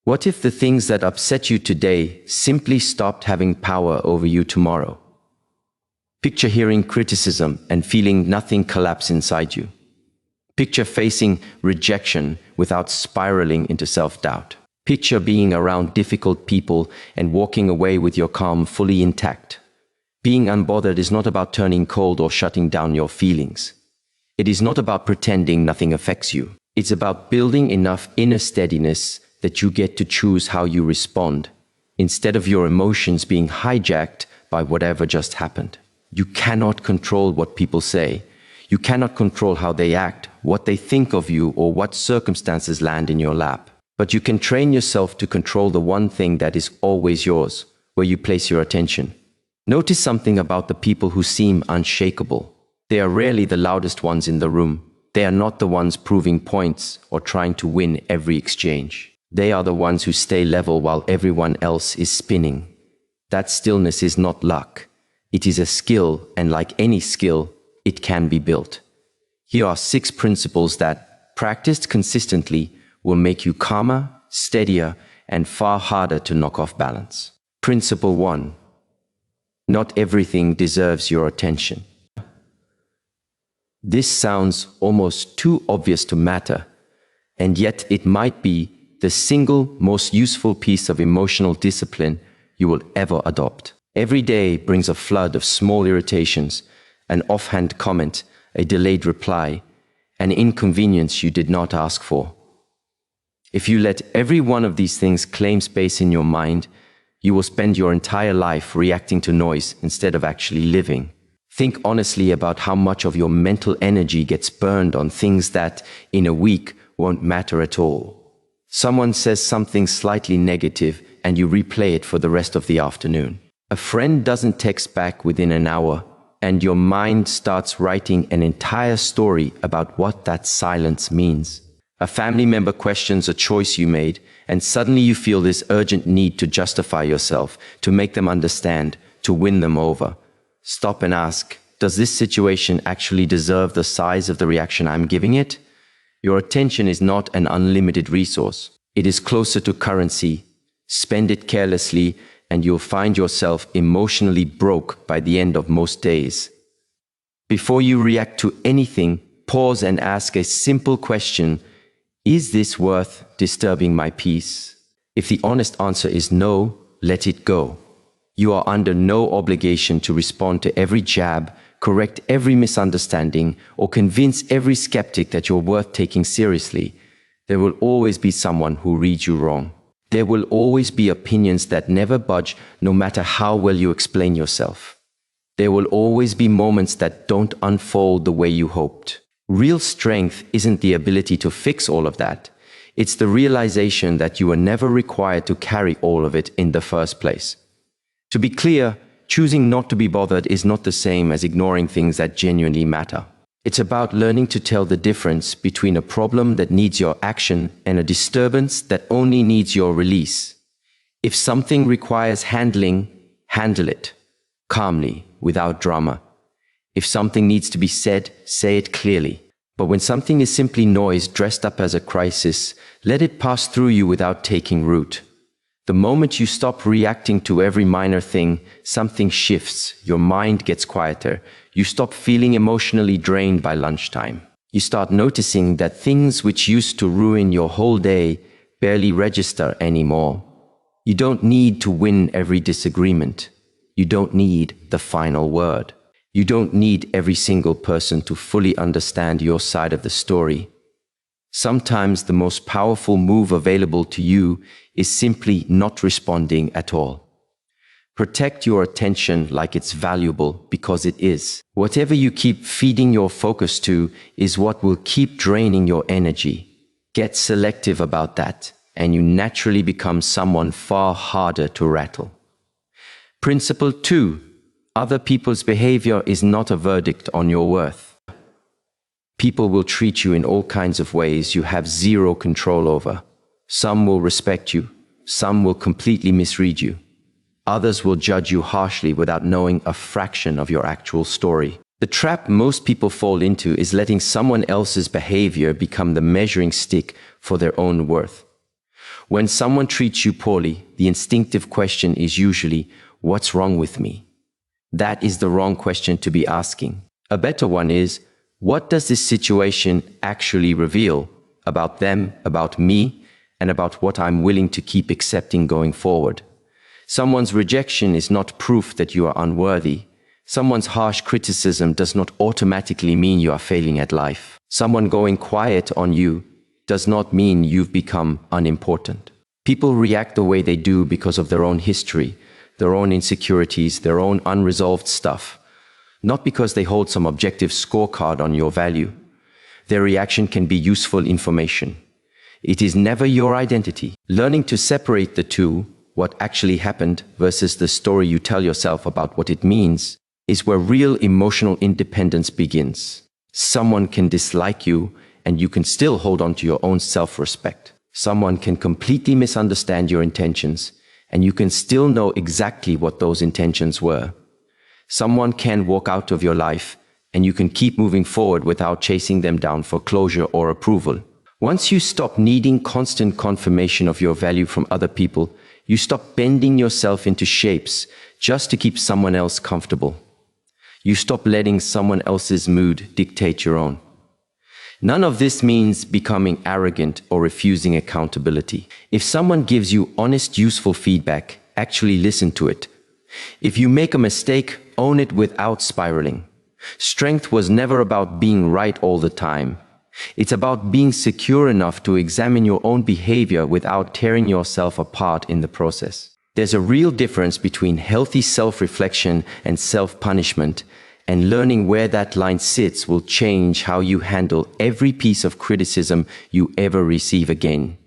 What if the things that upset you today simply stopped having power over you tomorrow? Picture hearing criticism and feeling nothing collapse inside you. Picture facing rejection without spiraling into self-doubt. Picture being around difficult people and walking away with your calm fully intact. Being unbothered is not about turning cold or shutting down your feelings. It is not about pretending nothing affects you. It's about building enough inner steadiness that you get to choose how you respond, instead of your emotions being hijacked by whatever just happened. You cannot control what people say. You cannot control how they act, what they think of you, or what circumstances land in your lap. But you can train yourself to control the one thing that is always yours, where you place your attention. Notice something about the people who seem unshakable. They are rarely the loudest ones in the room. They are not the ones proving points or trying to win every exchange. They are the ones who stay level while everyone else is spinning. That stillness is not luck. It is a skill, and like any skill, it can be built. Here are 6 principles that, practiced consistently, will make you calmer, steadier, and far harder to knock off balance. Principle 1. Not everything deserves your attention. This sounds almost too obvious to matter, and yet it might be the single most useful piece of emotional discipline you will ever adopt. Every day brings a flood of small irritations, an offhand comment, a delayed reply, an inconvenience you did not ask for. If you let every one of these things claim space in your mind, you will spend your entire life reacting to noise instead of actually living. Think honestly about how much of your mental energy gets burned on things that, in a week, won't matter at all. Someone says something slightly negative and you replay it for the rest of the afternoon. A friend doesn't text back within an hour and your mind starts writing an entire story about what that silence means. A family member questions a choice you made and suddenly you feel this urgent need to justify yourself, to make them understand, to win them over. Stop and ask, does this situation actually deserve the size of the reaction I'm giving it? Your attention is not an unlimited resource. It is closer to currency. Spend it carelessly, and you'll find yourself emotionally broke by the end of most days. Before you react to anything, pause and ask a simple question: is this worth disturbing my peace? If the honest answer is no, let it go. You are under no obligation to respond to every jab, correct every misunderstanding, or convince every skeptic that you're worth taking seriously. There will always be someone who reads you wrong. There will always be opinions that never budge, no matter how well you explain yourself. There will always be moments that don't unfold the way you hoped. Real strength isn't the ability to fix all of that. It's the realization that you were never required to carry all of it in the first place. To be clear, choosing not to be bothered is not the same as ignoring things that genuinely matter. It's about learning to tell the difference between a problem that needs your action and a disturbance that only needs your release. If something requires handling, handle it calmly, without drama. If something needs to be said, say it clearly. But when something is simply noise dressed up as a crisis, let it pass through you without taking root. The moment you stop reacting to every minor thing, something shifts, your mind gets quieter, you stop feeling emotionally drained by lunchtime. You start noticing that things which used to ruin your whole day barely register anymore. You don't need to win every disagreement. You don't need the final word. You don't need every single person to fully understand your side of the story. Sometimes the most powerful move available to you is simply not responding at all. Protect your attention like it's valuable, because it is. Whatever you keep feeding your focus to is what will keep draining your energy. Get selective about that, and you naturally become someone far harder to rattle. Principle 2. Other people's behavior is not a verdict on your worth. People will treat you in all kinds of ways you have zero control over. Some will respect you. Some will completely misread you. Others will judge you harshly without knowing a fraction of your actual story. The trap most people fall into is letting someone else's behavior become the measuring stick for their own worth. When someone treats you poorly, the instinctive question is usually, what's wrong with me? That is the wrong question to be asking. A better one is, what does this situation actually reveal about them, about me, and about what I'm willing to keep accepting going forward? Someone's rejection is not proof that you are unworthy. Someone's harsh criticism does not automatically mean you are failing at life. Someone going quiet on you does not mean you've become unimportant. People react the way they do because of their own history, their own insecurities, their own unresolved stuff, not because they hold some objective scorecard on your value. Their reaction can be useful information. It is never your identity. Learning to separate the two, what actually happened versus the story you tell yourself about what it means, is where real emotional independence begins. Someone can dislike you, and you can still hold on to your own self-respect. Someone can completely misunderstand your intentions, and you can still know exactly what those intentions were. Someone can walk out of your life, and you can keep moving forward without chasing them down for closure or approval. Once you stop needing constant confirmation of your value from other people, you stop bending yourself into shapes just to keep someone else comfortable. You stop letting someone else's mood dictate your own. None of this means becoming arrogant or refusing accountability. If someone gives you honest, useful feedback, actually listen to it. If you make a mistake, own it without spiraling. Strength was never about being right all the time. It's about being secure enough to examine your own behavior without tearing yourself apart in the process. There's a real difference between healthy self-reflection and self-punishment, and learning where that line sits will change how you handle every piece of criticism you ever receive again.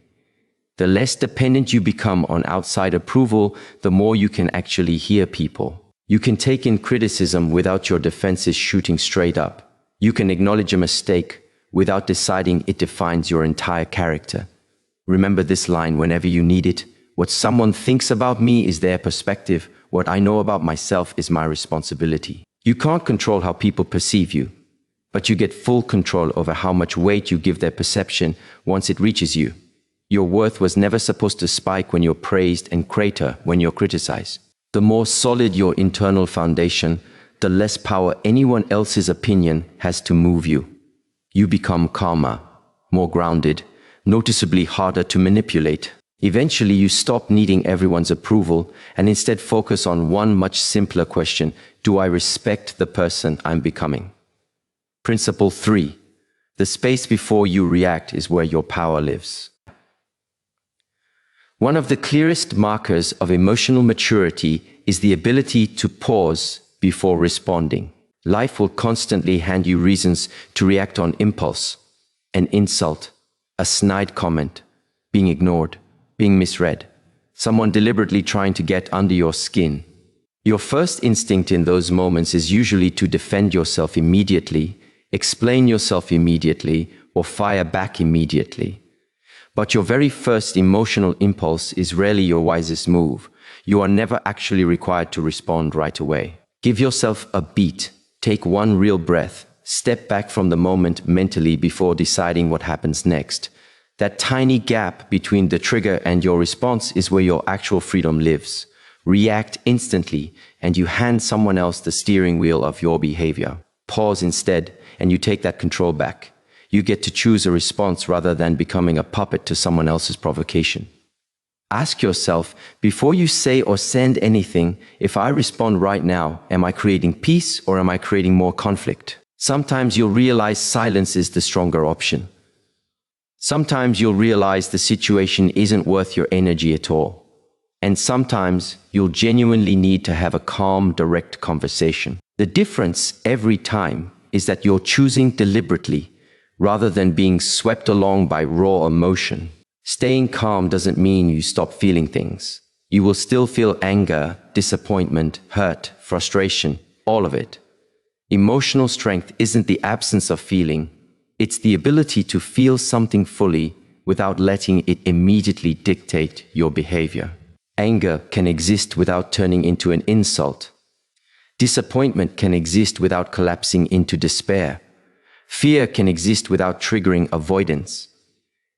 The less dependent you become on outside approval, the more you can actually hear people. You can take in criticism without your defenses shooting straight up. You can acknowledge a mistake without deciding it defines your entire character. Remember this line whenever you need it. What someone thinks about me is their perspective. What I know about myself is my responsibility. You can't control how people perceive you, but you get full control over how much weight you give their perception once it reaches you. Your worth was never supposed to spike when you're praised and crater when you're criticized. The more solid your internal foundation, the less power anyone else's opinion has to move you. You become calmer, more grounded, noticeably harder to manipulate. Eventually, you stop needing everyone's approval and instead focus on one much simpler question: do I respect the person I'm becoming? Principle 3. The space before you react is where your power lives. One of the clearest markers of emotional maturity is the ability to pause before responding. Life will constantly hand you reasons to react on impulse: an insult, a snide comment, being ignored, being misread, someone deliberately trying to get under your skin. Your first instinct in those moments is usually to defend yourself immediately, explain yourself immediately, or fire back immediately. But your very first emotional impulse is rarely your wisest move. You are never actually required to respond right away. Give yourself a beat, take one real breath, step back from the moment mentally before deciding what happens next. That tiny gap between the trigger and your response is where your actual freedom lives. React instantly, and you hand someone else the steering wheel of your behavior. Pause instead, and you take that control back. You get to choose a response rather than becoming a puppet to someone else's provocation. Ask yourself, before you say or send anything, if I respond right now, am I creating peace or am I creating more conflict? Sometimes you'll realize silence is the stronger option. Sometimes you'll realize the situation isn't worth your energy at all. And sometimes you'll genuinely need to have a calm, direct conversation. The difference every time is that you're choosing deliberately rather than being swept along by raw emotion. Staying calm doesn't mean you stop feeling things. You will still feel anger, disappointment, hurt, frustration, all of it. Emotional strength isn't the absence of feeling. It's the ability to feel something fully without letting it immediately dictate your behavior. Anger can exist without turning into an insult. Disappointment can exist without collapsing into despair. Fear can exist without triggering avoidance.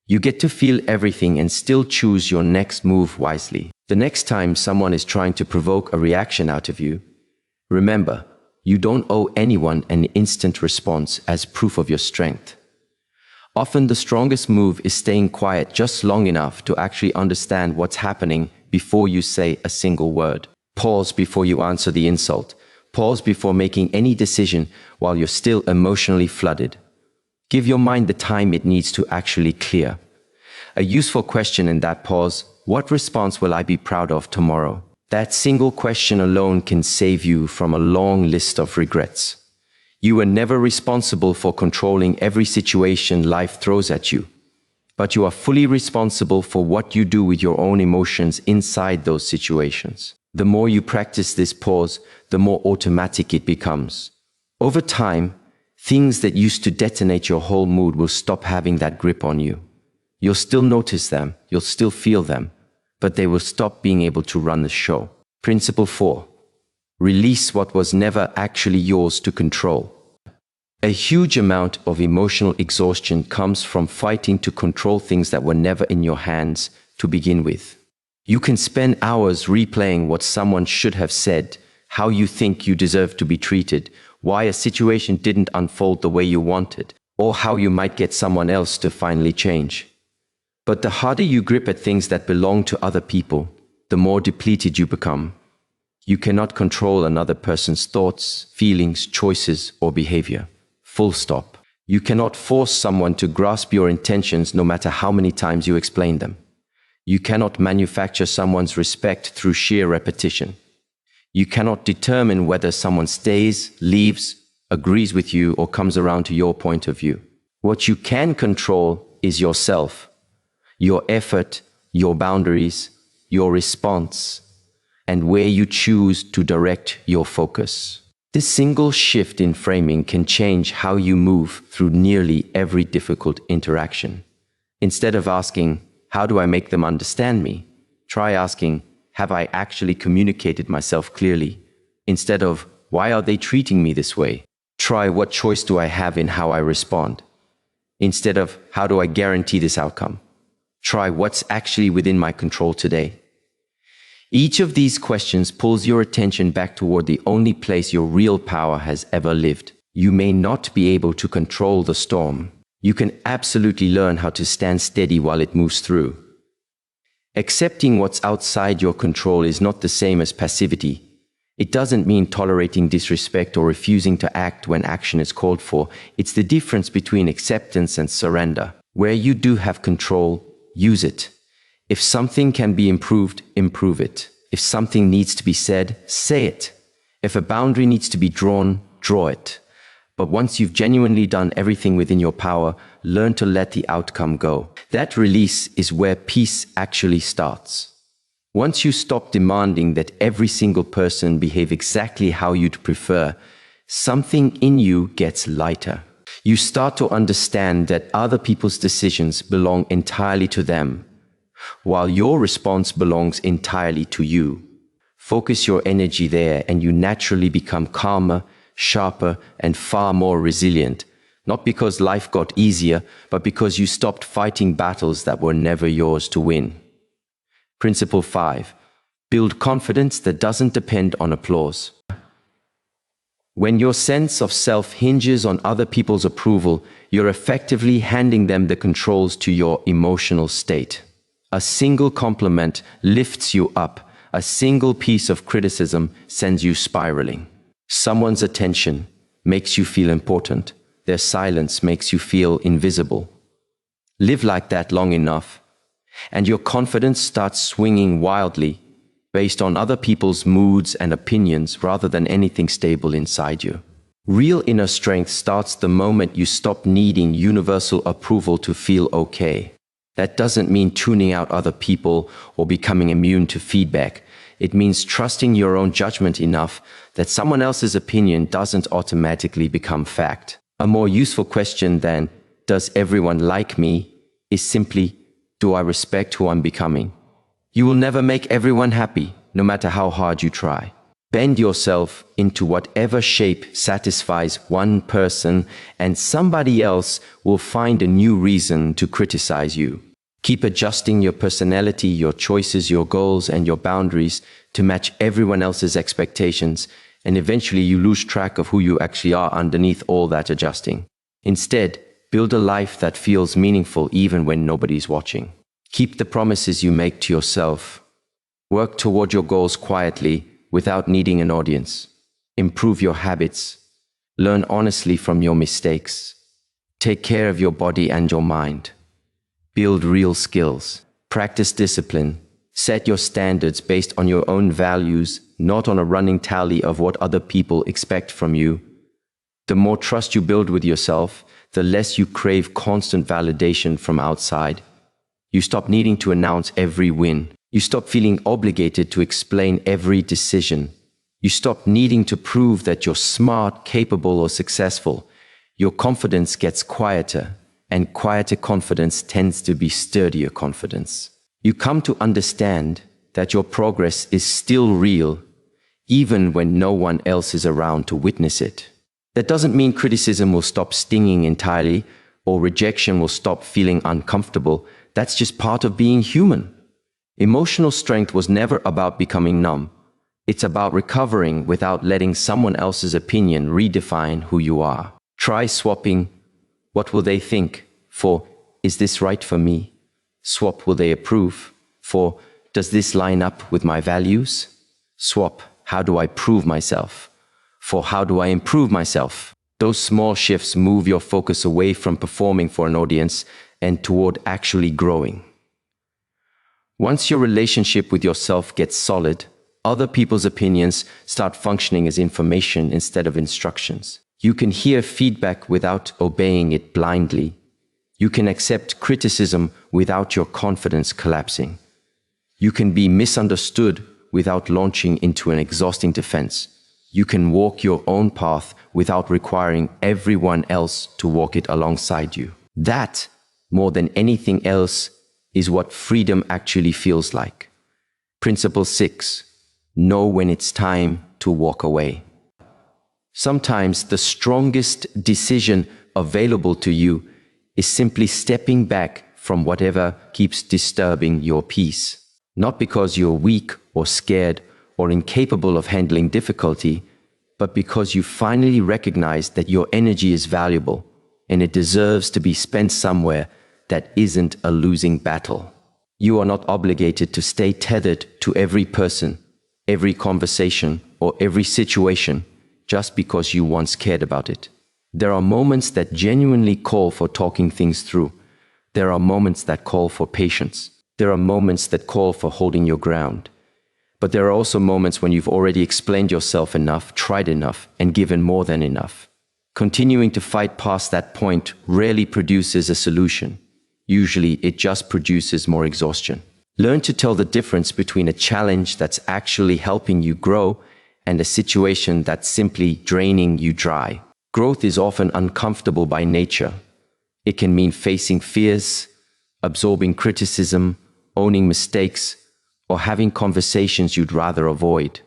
You get to feel everything and still choose your next move wisely. The next time someone is trying to provoke a reaction out of you, remember, you don't owe anyone an instant response as proof of your strength. Often the strongest move is staying quiet just long enough to actually understand what's happening before you say a single word. Pause before you answer the insult. Pause before making any decision while you're still emotionally flooded. Give your mind the time it needs to actually clear. A useful question in that pause: what response will I be proud of tomorrow? That single question alone can save you from a long list of regrets. You were never responsible for controlling every situation life throws at you, but you are fully responsible for what you do with your own emotions inside those situations. The more you practice this pause, the more automatic it becomes. Over time, things that used to detonate your whole mood will stop having that grip on you. You'll still notice them, you'll still feel them, but they will stop being able to run the show. Principle 4. Release what was never actually yours to control. A huge amount of emotional exhaustion comes from fighting to control things that were never in your hands to begin with. You can spend hours replaying what someone should have said, how you think you deserve to be treated, why a situation didn't unfold the way you wanted, or how you might get someone else to finally change. But the harder you grip at things that belong to other people, the more depleted you become. You cannot control another person's thoughts, feelings, choices, or behavior. Full stop. You cannot force someone to grasp your intentions no matter how many times you explain them. You cannot manufacture someone's respect through sheer repetition. You cannot determine whether someone stays, leaves, agrees with you, or comes around to your point of view. What you can control is yourself, your effort, your boundaries, your response, and where you choose to direct your focus. This single shift in framing can change how you move through nearly every difficult interaction. Instead of asking, "How do I make them understand me?" try asking, "Have I actually communicated myself clearly?" Instead of, "Why are they treating me this way?" try, "What choice do I have in how I respond?" Instead of, "How do I guarantee this outcome?" try, "What's actually within my control today?" Each of these questions pulls your attention back toward the only place your real power has ever lived. You may not be able to control the storm. You can absolutely learn how to stand steady while it moves through. Accepting what's outside your control is not the same as passivity. It doesn't mean tolerating disrespect or refusing to act when action is called for. It's the difference between acceptance and surrender. Where you do have control, use it. If something can be improved, improve it. If something needs to be said, say it. If a boundary needs to be drawn, draw it. But once you've genuinely done everything within your power, learn to let the outcome go. That release is where peace actually starts. Once you stop demanding that every single person behave exactly how you'd prefer, something in you gets lighter. You start to understand that other people's decisions belong entirely to them, while your response belongs entirely to you. Focus your energy there and you naturally become calmer, sharper, and far more resilient, not because life got easier, but because you stopped fighting battles that were never yours to win. Principle 5. Build confidence that doesn't depend on applause. When your sense of self hinges on other people's approval, you're effectively handing them the controls to your emotional state. A single compliment lifts you up. A single piece of criticism sends you spiraling. Someone's attention makes you feel important. Their silence makes you feel invisible. Live like that long enough, and your confidence starts swinging wildly based on other people's moods and opinions rather than anything stable inside you. Real inner strength starts the moment you stop needing universal approval to feel okay. That doesn't mean tuning out other people or becoming immune to feedback. It means trusting your own judgment enough that someone else's opinion doesn't automatically become fact. A more useful question than, "Does everyone like me?" is simply, "Do I respect who I'm becoming?" You will never make everyone happy, no matter how hard you try. Bend yourself into whatever shape satisfies one person, and somebody else will find a new reason to criticize you. Keep adjusting your personality, your choices, your goals, and your boundaries to match everyone else's expectations, and eventually you lose track of who you actually are underneath all that adjusting. Instead, build a life that feels meaningful even when nobody's watching. Keep the promises you make to yourself. Work toward your goals quietly without needing an audience. Improve your habits. Learn honestly from your mistakes. Take care of your body and your mind. Build real skills. Practice discipline. Set your standards based on your own values, not on a running tally of what other people expect from you. The more trust you build with yourself, the less you crave constant validation from outside. You stop needing to announce every win. You stop feeling obligated to explain every decision. You stop needing to prove that you're smart, capable, or successful. Your confidence gets quieter, and quieter confidence tends to be sturdier confidence. You come to understand that your progress is still real, even when no one else is around to witness it. That doesn't mean criticism will stop stinging entirely, or rejection will stop feeling uncomfortable. That's just part of being human. Emotional strength was never about becoming numb. It's about recovering without letting someone else's opinion redefine who you are. Try swapping, what will they think, for, is this right for me? Swap, will they approve, for, does this line up with my values? Swap, how do I prove myself, for how do I improve myself? Those small shifts move your focus away from performing for an audience and toward actually growing. Once your relationship with yourself gets solid, other people's opinions start functioning as information instead of instructions. You can hear feedback without obeying it blindly. You can accept criticism without your confidence collapsing. You can be misunderstood without launching into an exhausting defense. You can walk your own path without requiring everyone else to walk it alongside you. That, more than anything else, is what freedom actually feels like. Principle 6. Know when it's time to walk away. Sometimes the strongest decision available to you is simply stepping back from whatever keeps disturbing your peace. Not because you're weak or scared or incapable of handling difficulty, but because you finally recognize that your energy is valuable and it deserves to be spent somewhere that isn't a losing battle. You are not obligated to stay tethered to every person, every conversation, or every situation just because you once cared about it. There are moments that genuinely call for talking things through. There are moments that call for patience. There are moments that call for holding your ground. But there are also moments when you've already explained yourself enough, tried enough, and given more than enough. Continuing to fight past that point rarely produces a solution. Usually, it just produces more exhaustion. Learn to tell the difference between a challenge that's actually helping you grow and a situation that's simply draining you dry. Growth is often uncomfortable by nature. It can mean facing fears, absorbing criticism, owning mistakes, or having conversations you'd rather avoid.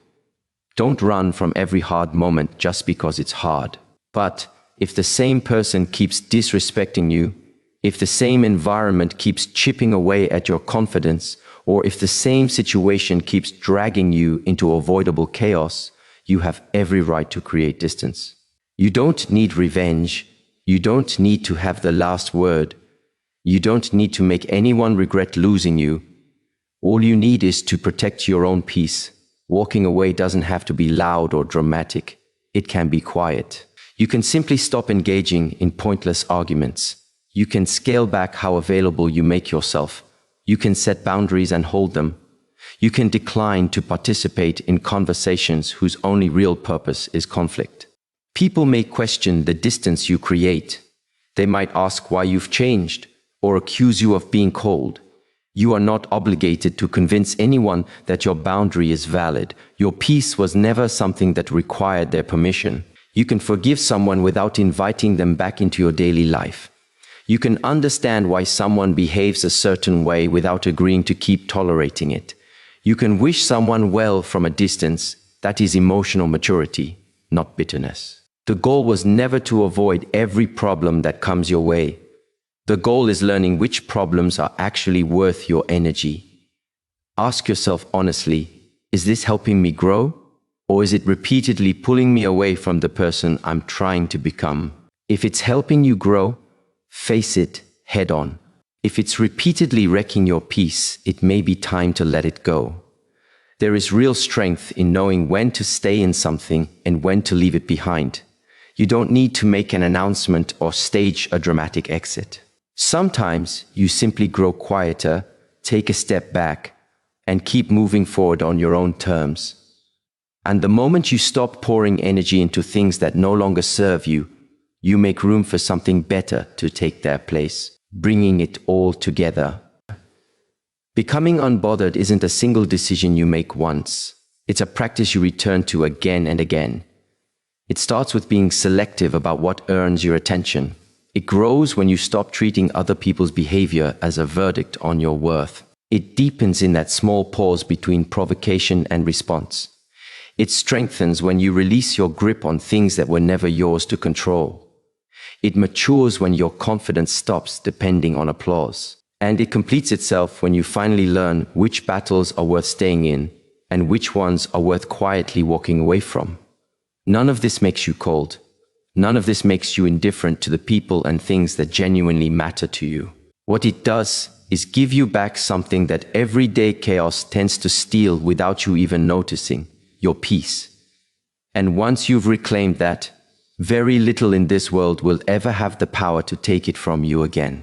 Don't run from every hard moment just because it's hard. But if the same person keeps disrespecting you, if the same environment keeps chipping away at your confidence, or if the same situation keeps dragging you into avoidable chaos, you have every right to create distance. You don't need revenge. You don't need to have the last word. You don't need to make anyone regret losing you. All you need is to protect your own peace. Walking away doesn't have to be loud or dramatic. It can be quiet. You can simply stop engaging in pointless arguments. You can scale back how available you make yourself. You can set boundaries and hold them. You can decline to participate in conversations whose only real purpose is conflict. People may question the distance you create. They might ask why you've changed or accuse you of being cold. You are not obligated to convince anyone that your boundary is valid. Your peace was never something that required their permission. You can forgive someone without inviting them back into your daily life. You can understand why someone behaves a certain way without agreeing to keep tolerating it. You can wish someone well from a distance. That is emotional maturity, not bitterness. The goal was never to avoid every problem that comes your way. The goal is learning which problems are actually worth your energy. Ask yourself honestly, is this helping me grow? Or is it repeatedly pulling me away from the person I'm trying to become? If it's helping you grow, face it head on. If it's repeatedly wrecking your peace, it may be time to let it go. There is real strength in knowing when to stay in something and when to leave it behind. You don't need to make an announcement or stage a dramatic exit. Sometimes you simply grow quieter, take a step back, and keep moving forward on your own terms. And the moment you stop pouring energy into things that no longer serve you, you make room for something better to take their place, bringing it all together. Becoming unbothered isn't a single decision you make once. It's a practice you return to again and again. It starts with being selective about what earns your attention. It grows when you stop treating other people's behavior as a verdict on your worth. It deepens in that small pause between provocation and response. It strengthens when you release your grip on things that were never yours to control. It matures when your confidence stops depending on applause. And it completes itself when you finally learn which battles are worth staying in and which ones are worth quietly walking away from. None of this makes you cold. None of this makes you indifferent to the people and things that genuinely matter to you. What it does is give you back something that everyday chaos tends to steal without you even noticing: your peace. And once you've reclaimed that, very little in this world will ever have the power to take it from you again.